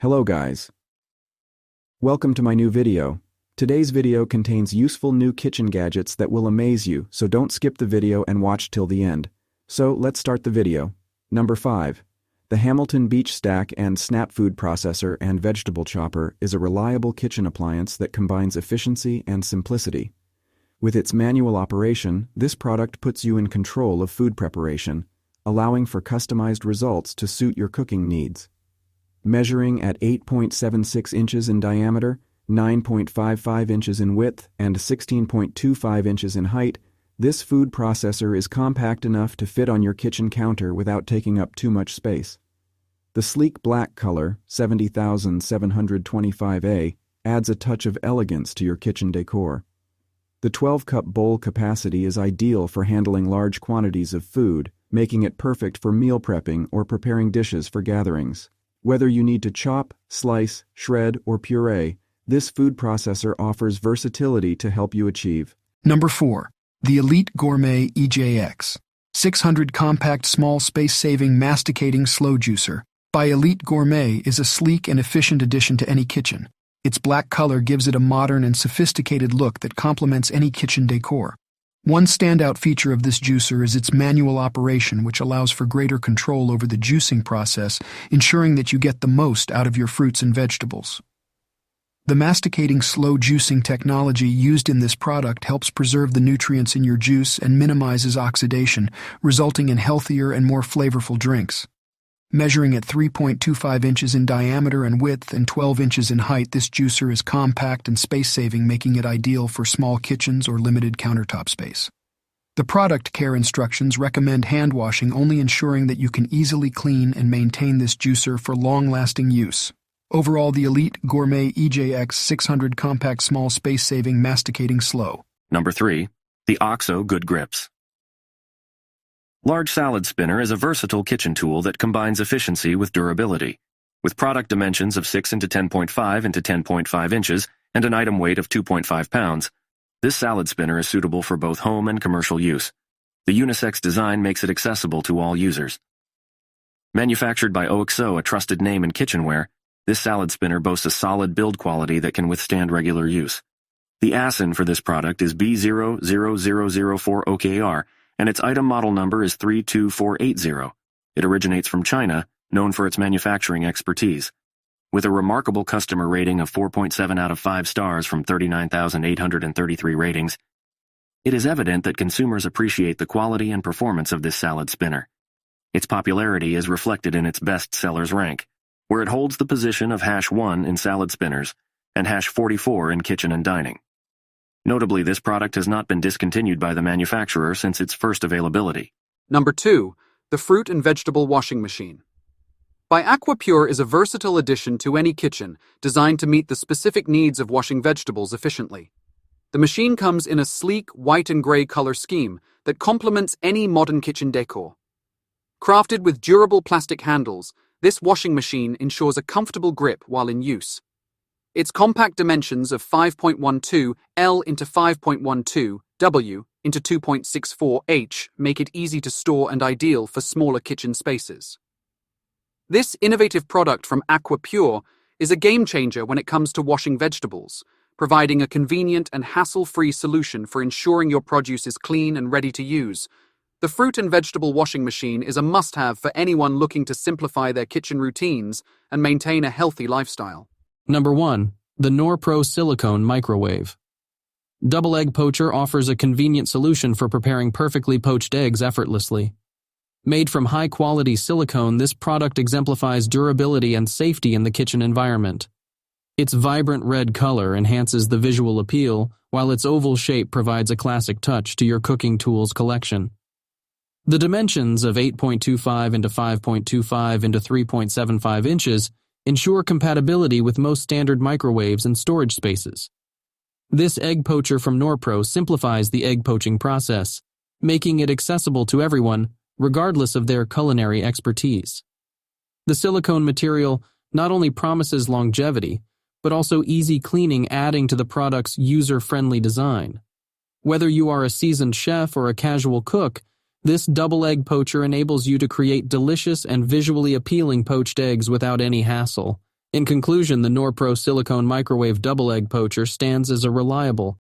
Hello guys. Welcome to my new video. Today's video contains useful new kitchen gadgets that will amaze you, so don't skip the video and watch till the end. So let's start the video. Number 5. The Hamilton Beach Stack and Snap Food Processor and Vegetable Chopper is a reliable kitchen appliance that combines efficiency and simplicity. With its manual operation, this product puts you in control of food preparation, allowing for customized results to suit your cooking needs. Measuring at 8.76 inches in diameter, 9.55 inches in width, and 16.25 inches in height, this food processor is compact enough to fit on your kitchen counter without taking up too much space. The sleek black color, 70725A, adds a touch of elegance to your kitchen decor. The 12-cup bowl capacity is ideal for handling large quantities of food, making it perfect for meal prepping or preparing dishes for gatherings. Whether you need to chop, slice, shred, or puree, this food processor offers versatility to help you achieve. Number 4. The Elite Gourmet EJX 600 Compact Small Space-Saving Masticating Slow Juicer by Elite Gourmet is a sleek and efficient addition to any kitchen. Its black color gives it a modern and sophisticated look that complements any kitchen decor. One standout feature of this juicer is its manual operation, which allows for greater control over the juicing process, ensuring that you get the most out of your fruits and vegetables. The masticating slow juicing technology used in this product helps preserve the nutrients in your juice and minimizes oxidation, resulting in healthier and more flavorful drinks. Measuring at 3.25 inches in diameter and width and 12 inches in height, this juicer is compact and space-saving, making it ideal for small kitchens or limited countertop space. The product care instructions recommend hand washing, only ensuring that you can easily clean and maintain this juicer for long-lasting use. Overall, the Elite Gourmet EJX 600 Compact Small Space-Saving Masticating Slow. Number 3. The OXO Good Grips. Large Salad Spinner is a versatile kitchen tool that combines efficiency with durability. With product dimensions of 6 into 10.5 into 10.5 inches and an item weight of 2.5 pounds, this salad spinner is suitable for both home and commercial use. The unisex design makes it accessible to all users. Manufactured by OXO, a trusted name in kitchenware, this salad spinner boasts a solid build quality that can withstand regular use. The ASIN for this product is B00004OKR, and its item model number is 32480. It originates from China, known for its manufacturing expertise. With a remarkable customer rating of 4.7 out of 5 stars from 39,833 ratings, it is evident that consumers appreciate the quality and performance of this salad spinner. Its popularity is reflected in its best sellers rank, where it holds the position of #1 in salad spinners and #44 in kitchen and dining. Notably, this product has not been discontinued by the manufacturer since its first availability. Number 2. The Fruit and Vegetable Washing Machine by AquaPure is a versatile addition to any kitchen designed to meet the specific needs of washing vegetables efficiently. The machine comes in a sleek white and gray color scheme that complements any modern kitchen decor. Crafted with durable plastic handles, this washing machine ensures a comfortable grip while in use. Its compact dimensions of 5.12 L into 5.12 W into 2.64 H make it easy to store and ideal for smaller kitchen spaces. This innovative product from AquaPure is a game-changer when it comes to washing vegetables, providing a convenient and hassle-free solution for ensuring your produce is clean and ready to use. The fruit and vegetable washing machine is a must-have for anyone looking to simplify their kitchen routines and maintain a healthy lifestyle. Number 1. The Norpro Silicone Microwave. Double Egg Poacher offers a convenient solution for preparing perfectly poached eggs effortlessly. Made from high-quality silicone, this product exemplifies durability and safety in the kitchen environment. Its vibrant red color enhances the visual appeal, while its oval shape provides a classic touch to your cooking tools collection. The dimensions of 8.25 into 5.25 into 3.75 inches ensure compatibility with most standard microwaves and storage spaces. This egg poacher from Norpro simplifies the egg poaching process, making it accessible to everyone, regardless of their culinary expertise. The silicone material not only promises longevity, but also easy cleaning, adding to the product's user-friendly design. Whether you are a seasoned chef or a casual cook, this double egg poacher enables you to create delicious and visually appealing poached eggs without any hassle, In conclusion, the Norpro silicone microwave double egg poacher stands as a reliable,